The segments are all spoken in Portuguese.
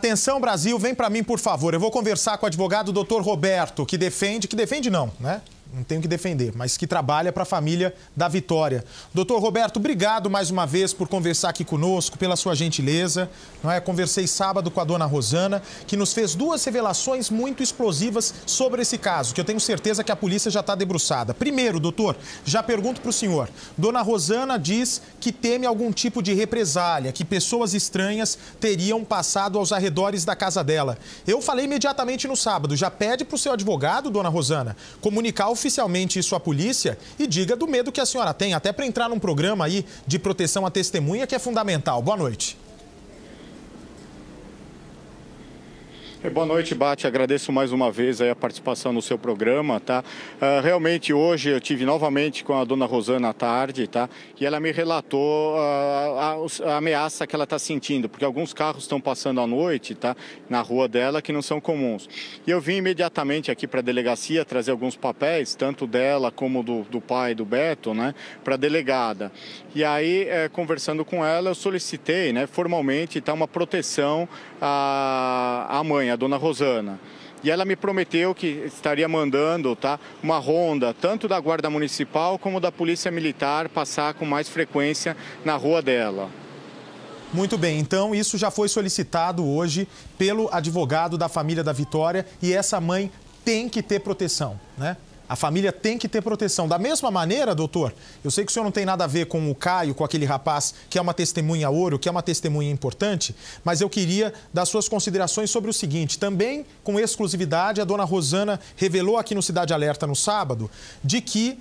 Atenção, Brasil, vem para mim, por favor. Eu vou conversar com o advogado Dr. Roberto, que defende não, né? Não tenho que defender, mas que trabalha para a família da Vitória. Doutor Roberto, obrigado mais uma vez por conversar aqui conosco, pela sua gentileza. Não é? Conversei sábado com a dona Rosana, que nos fez duas revelações muito explosivas sobre esse caso, que eu tenho certeza que a polícia já está debruçada. Primeiro, doutor, já pergunto para o senhor. Dona Rosana diz que teme algum tipo de represália, que pessoas estranhas teriam passado aos arredores da casa dela. Eu falei imediatamente no sábado, já pede para o seu advogado, dona Rosana, comunicar oficialmente isso à polícia e diga do medo que a senhora tem, até para entrar num programa aí de proteção à testemunha que é fundamental. Boa noite. Boa noite, Bate. Agradeço mais uma vez a participação no seu programa, tá? Realmente, hoje eu tive novamente com a dona Rosana à tarde, tá? E ela me relatou a ameaça que ela está sentindo, porque alguns carros estão passando à noite, tá? Na rua dela, que não são comuns. E eu vim imediatamente aqui para a delegacia trazer alguns papéis, tanto dela como do pai, do Beto, né? Para a delegada. E aí, conversando com ela, eu solicitei, né? Formalmente, tá? Uma proteção à mãe, a dona Rosana. E ela me prometeu que estaria mandando, tá, uma ronda, tanto da Guarda Municipal como da Polícia Militar, passar com mais frequência na rua dela. Muito bem, então isso já foi solicitado hoje pelo advogado da família da Vitória e essa mãe tem que ter proteção, né? A família tem que ter proteção. Da mesma maneira, doutor, eu sei que o senhor não tem nada a ver com o Caio, com aquele rapaz que é uma testemunha ouro, que é uma testemunha importante, mas eu queria dar suas considerações sobre o seguinte. Também, com exclusividade, a dona Rosana revelou aqui no Cidade Alerta no sábado de que,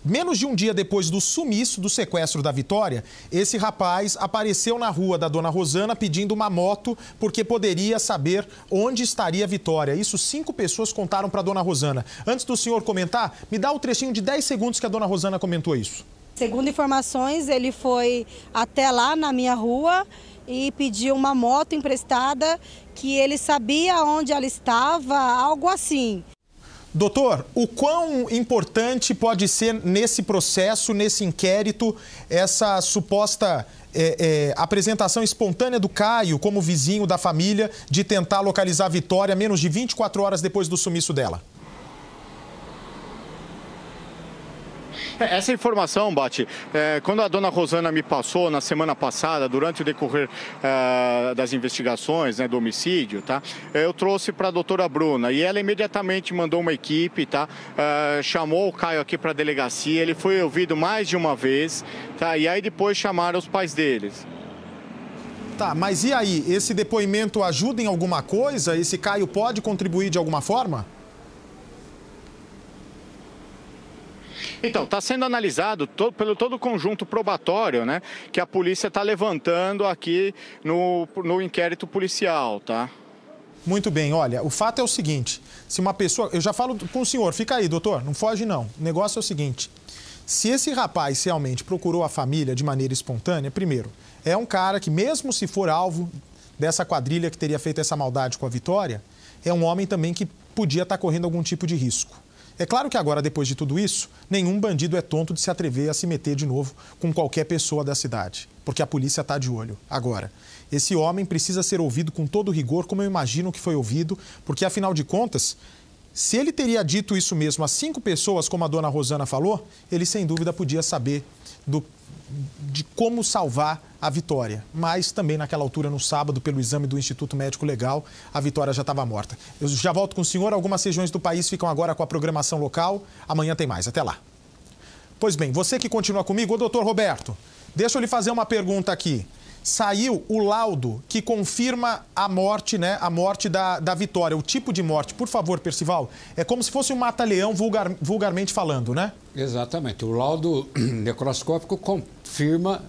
menos de um dia depois do sumiço, do sequestro da Vitória, esse rapaz apareceu na rua da dona Rosana pedindo uma moto porque poderia saber onde estaria a Vitória. Isso 5 pessoas contaram para a dona Rosana. Antes do senhor comentar, me dá o trechinho de 10 segundos que a dona Rosana comentou isso. Segundo informações, ele foi até lá na minha rua e pediu uma moto emprestada, que ele sabia onde ela estava, algo assim. Doutor, o quão importante pode ser nesse processo, nesse inquérito, essa suposta apresentação espontânea do Caio como vizinho da família de tentar localizar a Vitória menos de 24 horas depois do sumiço dela? Essa informação, Bate, quando a dona Rosana me passou na semana passada, durante o decorrer das investigações, né, do homicídio, tá? Eu trouxe para a doutora Bruna e ela imediatamente mandou uma equipe, tá? Chamou o Caio aqui para a delegacia, ele foi ouvido mais de uma vez, tá? E aí depois chamaram os pais deles. Tá, mas e aí? Esse depoimento ajuda em alguma coisa? Esse Caio pode contribuir de alguma forma? Então, está sendo analisado pelo todo o conjunto probatório, né, que a polícia está levantando aqui no inquérito policial, tá? Muito bem, olha, o fato é o seguinte, se uma pessoa... Eu já falo com o senhor, fica aí, doutor, não foge não. O negócio é o seguinte, se esse rapaz realmente procurou a família de maneira espontânea, primeiro, é um cara que mesmo se for alvo dessa quadrilha que teria feito essa maldade com a Vitória, é um homem também que podia estar correndo algum tipo de risco. É claro que agora, depois de tudo isso, nenhum bandido é tonto de se atrever a se meter de novo com qualquer pessoa da cidade, porque a polícia está de olho. Agora, esse homem precisa ser ouvido com todo rigor, como eu imagino que foi ouvido, porque, afinal de contas, se ele teria dito isso mesmo a 5 pessoas, como a dona Rosana falou, ele, sem dúvida, podia saber de como salvar a Vitória. Mas também naquela altura, no sábado, pelo exame do Instituto Médico Legal, a Vitória já estava morta. Eu já volto com o senhor. Algumas regiões do país ficam agora com a programação local. Amanhã tem mais. Até lá. Pois bem, você que continua comigo, o doutor Roberto, deixa eu lhe fazer uma pergunta aqui. Saiu o laudo que confirma a morte, né? A morte da Vitória, o tipo de morte. Por favor, Percival, é como se fosse um mata-leão, vulgarmente falando, né? Exatamente. O laudo necroscópico confirma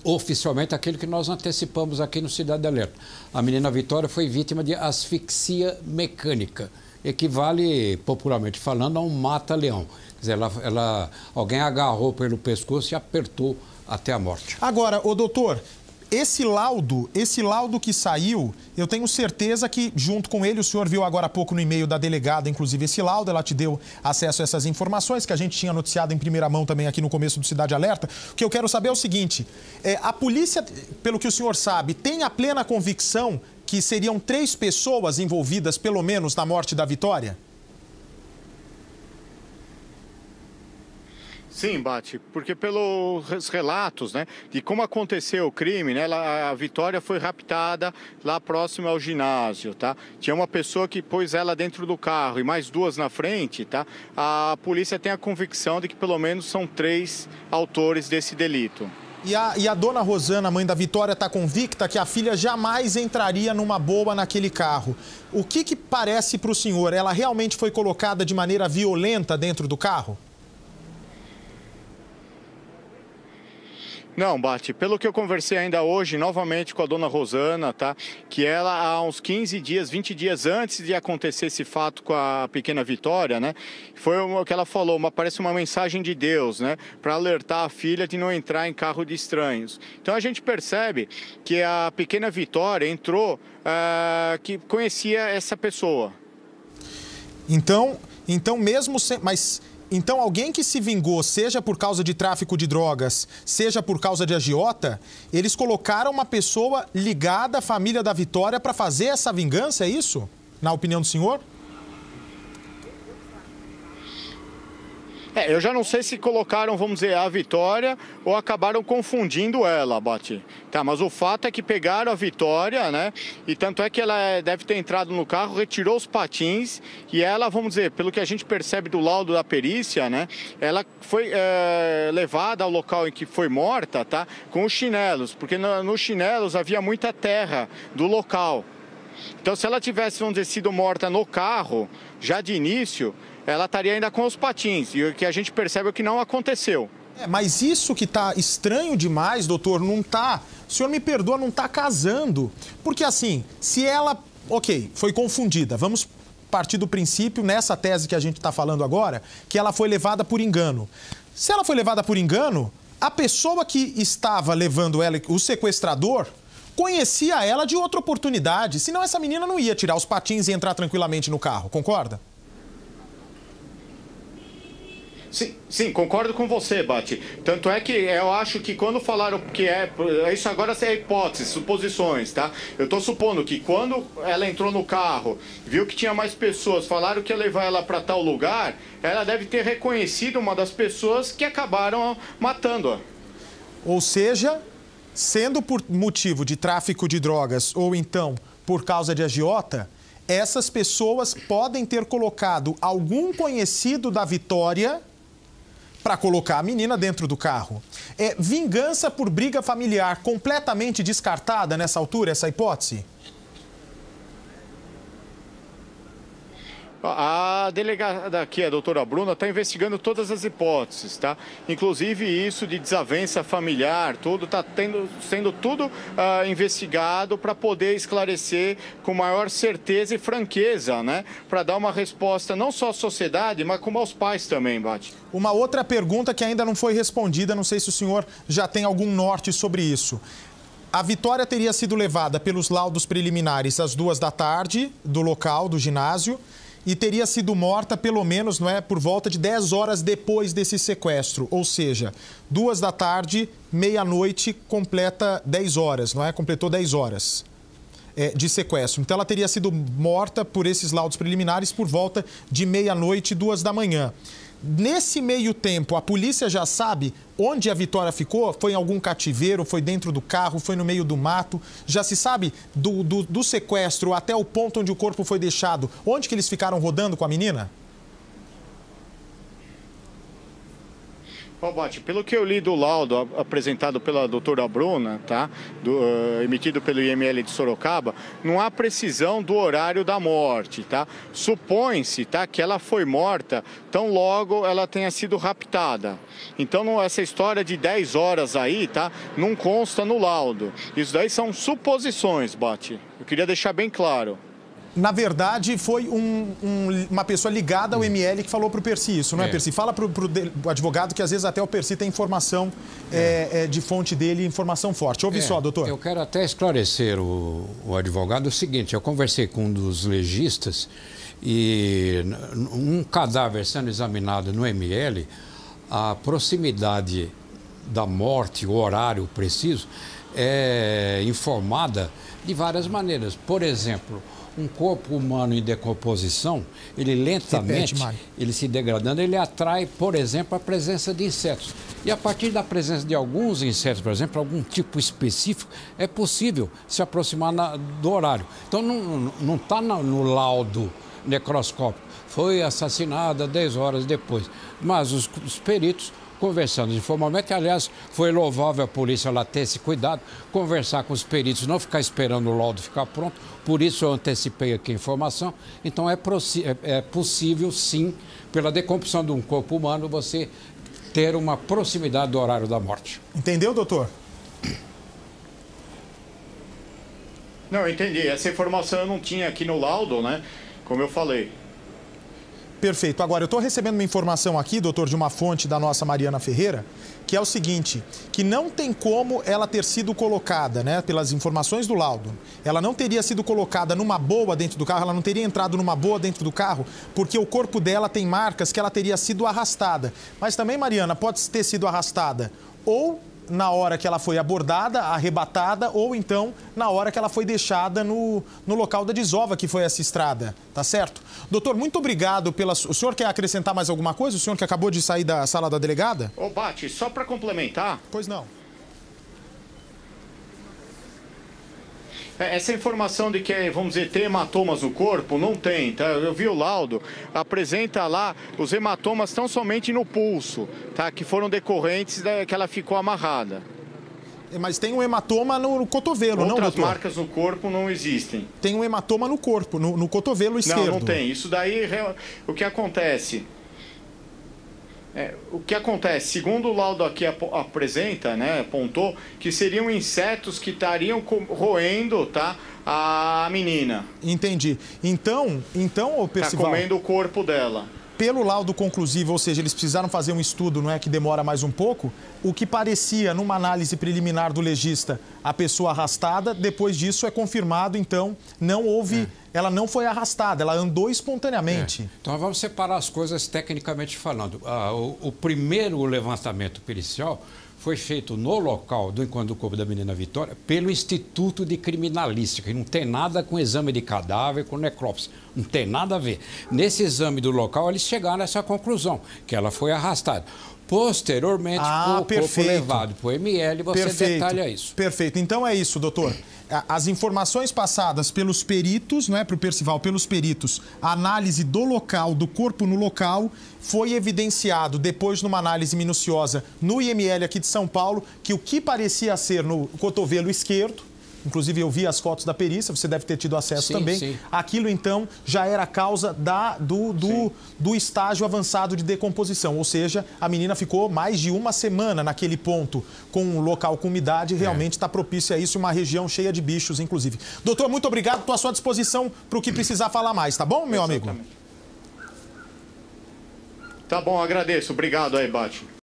oficialmente aquilo que nós antecipamos aqui no Cidade Alerta. A menina Vitória foi vítima de asfixia mecânica. Equivale, popularmente falando, a um mata-leão. Quer dizer, alguém agarrou pelo pescoço e apertou até a morte. Agora, ô doutor... Esse laudo que saiu, eu tenho certeza que, junto com ele, o senhor viu agora há pouco no e-mail da delegada, inclusive, esse laudo, ela te deu acesso a essas informações que a gente tinha noticiado em primeira mão também aqui no começo do Cidade Alerta. O que eu quero saber é o seguinte, a polícia, pelo que o senhor sabe, tem a plena convicção que seriam 3 pessoas envolvidas, pelo menos, na morte da Vitória? Sim, Bate, porque pelos relatos, né, de como aconteceu o crime, né, a Vitória foi raptada lá próximo ao ginásio, tá? Tinha uma pessoa que pôs ela dentro do carro e mais 2 na frente, tá? A polícia tem a convicção de que pelo menos são 3 autores desse delito. E a dona Rosana, mãe da Vitória, está convicta que a filha jamais entraria numa boa naquele carro. O que parece para o senhor? Ela realmente foi colocada de maneira violenta dentro do carro? Não, Bate, pelo que eu conversei ainda hoje, novamente com a dona Rosana, tá? Que ela, há uns 15 dias, 20 dias antes de acontecer esse fato com a pequena Vitória, né? Foi o que ela falou, parece uma mensagem de Deus, né? Para alertar a filha de não entrar em carro de estranhos. Então a gente percebe que a pequena Vitória entrou, que conhecia essa pessoa. Então mesmo sem... Então, alguém que se vingou, seja por causa de tráfico de drogas, seja por causa de agiota, eles colocaram uma pessoa ligada à família da Vitória para fazer essa vingança, é isso? Na opinião do senhor? Eu já não sei se colocaram, vamos dizer, a Vitória ou acabaram confundindo ela, Bate. Tá, mas o fato é que pegaram a Vitória, né? E tanto é que ela deve ter entrado no carro, retirou os patins e ela, vamos dizer, pelo que a gente percebe do laudo da perícia, né? Ela foi levada ao local em que foi morta, tá? Com os chinelos, porque nos chinelos havia muita terra do local. Então, se ela tivesse, vamos dizer, sido morta no carro, já de início, ela estaria ainda com os patins. E o que a gente percebe é que não aconteceu. Mas isso que tá estranho demais, doutor, não tá... O senhor me perdoa, não tá casando. Porque assim, se ela... Ok, foi confundida. Vamos partir do princípio, nessa tese que a gente está falando agora, que ela foi levada por engano. Se ela foi levada por engano, a pessoa que estava levando ela, o sequestrador, conhecia ela de outra oportunidade. Senão essa menina não ia tirar os patins e entrar tranquilamente no carro. Concorda? Sim, concordo com você, Bate. Tanto é que eu acho que quando falaram que isso agora é hipótese, suposições, tá? Eu tô supondo que quando ela entrou no carro, viu que tinha mais pessoas, falaram que ia levar ela para tal lugar, ela deve ter reconhecido uma das pessoas que acabaram matando-a. Ou seja, sendo por motivo de tráfico de drogas ou então por causa de agiota, essas pessoas podem ter colocado algum conhecido da Vitória para colocar a menina dentro do carro. É vingança por briga familiar completamente descartada nessa altura, essa hipótese? A delegada aqui, a doutora Bruna, está investigando todas as hipóteses, tá? Inclusive isso de desavença familiar, tudo está sendo tudo investigado para poder esclarecer com maior certeza e franqueza, né? Para dar uma resposta não só à sociedade, mas como aos pais também, Bate. Uma outra pergunta que ainda não foi respondida, não sei se o senhor já tem algum norte sobre isso. A Vitória teria sido levada pelos laudos preliminares às 2 da tarde do local, do ginásio, e teria sido morta pelo menos, não é, por volta de 10 horas depois desse sequestro. Ou seja, 2 da tarde, meia-noite, completa 10 horas, não é? Completou 10 horas de sequestro. Então ela teria sido morta por esses laudos preliminares por volta de meia-noite, 2 da manhã. Nesse meio tempo, a polícia já sabe onde a Vitória ficou? Foi em algum cativeiro? Foi dentro do carro? Foi no meio do mato? Já se sabe do sequestro até o ponto onde o corpo foi deixado? Onde que eles ficaram rodando com a menina? Bate, pelo que eu li do laudo apresentado pela doutora Bruna, tá? Emitido pelo IML de Sorocaba, não há precisão do horário da morte, tá? Supõe-se, tá, que ela foi morta tão logo ela tenha sido raptada. Então, essa história de 10 horas aí, tá, não consta no laudo. Isso daí são suposições, Bate. Eu queria deixar bem claro. Na verdade, foi uma pessoa ligada ao ML que falou para o Percy isso, não é, Percy? Fala para o advogado que às vezes até o Percy tem informação de fonte dele, informação forte. Ouve só, doutor. Eu quero até esclarecer o advogado o seguinte, eu conversei com um dos legistas e um cadáver sendo examinado no ML, a proximidade da morte, o horário preciso, é informada de várias maneiras. Por exemplo, um corpo humano em decomposição, ele lentamente, ele se degradando, ele atrai, por exemplo, a presença de insetos. E a partir da presença de alguns insetos, por exemplo, algum tipo específico, é possível se aproximar do horário. Então, não está no laudo necroscópico. Foi assassinada 10 horas depois. Mas os peritos, conversando informalmente, aliás, foi louvável a polícia lá ter esse cuidado, conversar com os peritos, não ficar esperando o laudo ficar pronto, por isso eu antecipei aqui a informação. Então é possível, sim, pela decomposição de um corpo humano, você ter uma proximidade do horário da morte. Entendeu, doutor? Não, eu entendi. Essa informação eu não tinha aqui no laudo, né? Como eu falei. Perfeito. Agora, eu estou recebendo uma informação aqui, doutor, de uma fonte da nossa Mariana Ferreira, que é o seguinte, que não tem como ela ter sido colocada, né, pelas informações do laudo, ela não teria sido colocada numa boa dentro do carro, ela não teria entrado numa boa dentro do carro, porque o corpo dela tem marcas que ela teria sido arrastada. Mas também, Mariana, pode ter sido arrastada ou na hora que ela foi abordada, arrebatada, ou então na hora que ela foi deixada no local da desova, que foi essa estrada, tá certo? Doutor, muito obrigado pela... O senhor quer acrescentar mais alguma coisa? O senhor que acabou de sair da sala da delegada? Ô, Bate, só para complementar... Pois não. Essa informação de que, vamos dizer, tem hematomas no corpo, não tem, tá? Eu vi o laudo, apresenta lá, os hematomas estão somente no pulso, tá? Que foram decorrentes que ela ficou amarrada. Mas tem um hematoma no cotovelo, não, doutor? Outras marcas no corpo não existem. Tem um hematoma no corpo, no cotovelo esquerdo. Não tem. Isso daí, o que acontece... o que acontece, segundo o laudo aqui apresenta, né, apontou, que seriam insetos que estariam roendo, tá, a menina. Entendi. Então, ô Percival... Tá comendo o corpo dela. Pelo laudo conclusivo, ou seja, eles precisaram fazer um estudo, não é, que demora mais um pouco, o que parecia, numa análise preliminar do legista, a pessoa arrastada, depois disso é confirmado, então, não houve... Ela não foi arrastada, ela andou espontaneamente. Então vamos separar as coisas tecnicamente falando. O primeiro levantamento pericial foi feito no local do encontro do corpo da menina Vitória pelo Instituto de Criminalística, que não tem nada com exame de cadáver, com necrópsia, não tem nada a ver. Nesse exame do local, eles chegaram a essa conclusão, que ela foi arrastada. Posteriormente, o corpo levado para o ML, você detalha isso. Perfeito. Então é isso, doutor. As informações passadas pelos peritos, não é, para o Percival, pelos peritos, a análise do local, do corpo no local, foi evidenciado depois numa análise minuciosa no IML aqui de São Paulo, que o que parecia ser no cotovelo esquerdo, inclusive eu vi as fotos da perícia, você deve ter tido acesso também. Sim. Aquilo então já era a causa do estágio avançado de decomposição, ou seja, a menina ficou mais de uma semana naquele ponto com um local com umidade, realmente está propício a isso, uma região cheia de bichos, inclusive. Doutor, muito obrigado, estou à sua disposição para o que precisar falar mais, tá bom, meu amigo? Tá bom, agradeço. Obrigado aí, Bate.